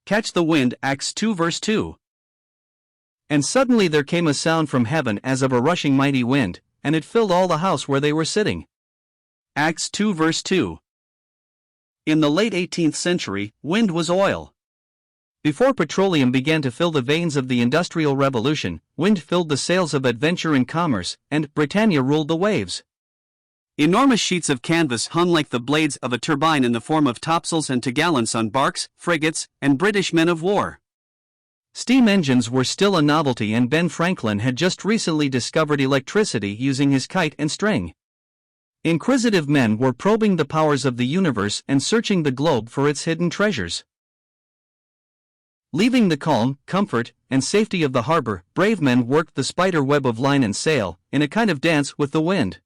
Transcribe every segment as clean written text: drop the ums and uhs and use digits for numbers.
catch the wind. Acts 2 verse 2. And suddenly there came a sound from heaven as of a rushing mighty wind, and it filled all the house where they were sitting. Acts 2 verse 2. In the late 18th century, wind was oil. Before petroleum began to fill the veins of the Industrial Revolution, wind filled the sails of adventure and commerce, and Britannia ruled the waves. Enormous sheets of canvas hung like the blades of a turbine in the form of topsails and topgallants on barks, frigates, and British men of war. Steam engines were still a novelty, and Ben Franklin had just recently discovered electricity using his kite and string. Inquisitive men were probing the powers of the universe and searching the globe for its hidden treasures. Leaving the calm, comfort, and safety of the harbor, brave men worked the spider web of line and sail, in a kind of dance with the wind.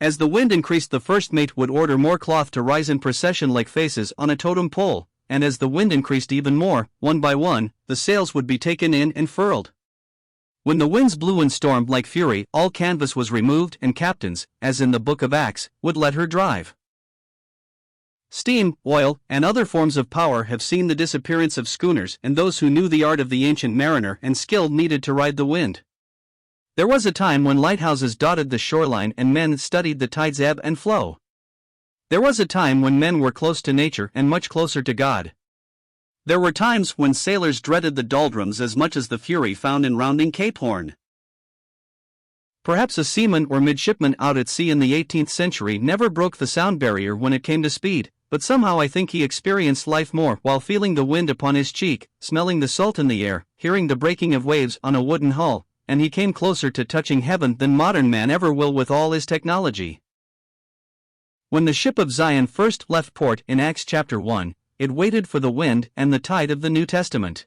As the wind increased, the first mate would order more cloth to rise in procession like faces on a totem pole, and as the wind increased even more, one by one, the sails would be taken in and furled. When the winds blew and stormed like fury, all canvas was removed, and captains, as in the book of Acts, would let her drive. Steam, oil, and other forms of power have seen the disappearance of schooners and those who knew the art of the ancient mariner and skill needed to ride the wind. There was a time when lighthouses dotted the shoreline and men studied the tide's ebb and flow. There was a time when men were close to nature and much closer to God. There were times when sailors dreaded the doldrums as much as the fury found in rounding Cape Horn. Perhaps a seaman or midshipman out at sea in the 18th century never broke the sound barrier when it came to speed, but somehow I think he experienced life more while feeling the wind upon his cheek, smelling the salt in the air, hearing the breaking of waves on a wooden hull, and he came closer to touching heaven than modern man ever will with all his technology. When the ship of Zion first left port in Acts chapter 1, it waited for the wind and the tide of the New Testament.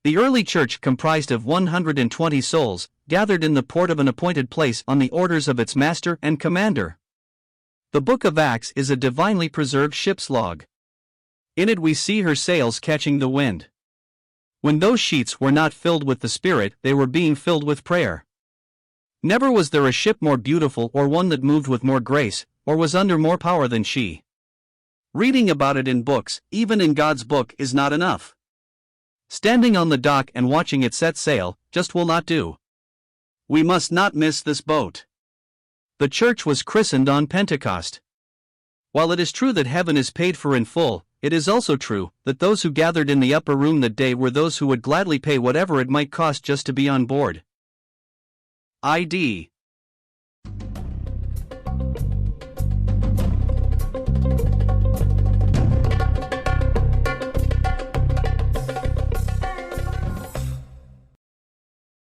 The early church comprised of 120 souls, gathered in the port of an appointed place on the orders of its master and commander. The book of Acts is a divinely preserved ship's log. In it we see her sails catching the wind. When those sheets were not filled with the Spirit, they were being filled with prayer. Never was there a ship more beautiful or one that moved with more grace, or was under more power than she. Reading about it in books, even in God's book, is not enough. Standing on the dock and watching it set sail just will not do. We must not miss this boat. The church was christened on Pentecost. While it is true that heaven is paid for in full, it is also true that those who gathered in the upper room that day were those who would gladly pay whatever it might cost just to be on board. ID.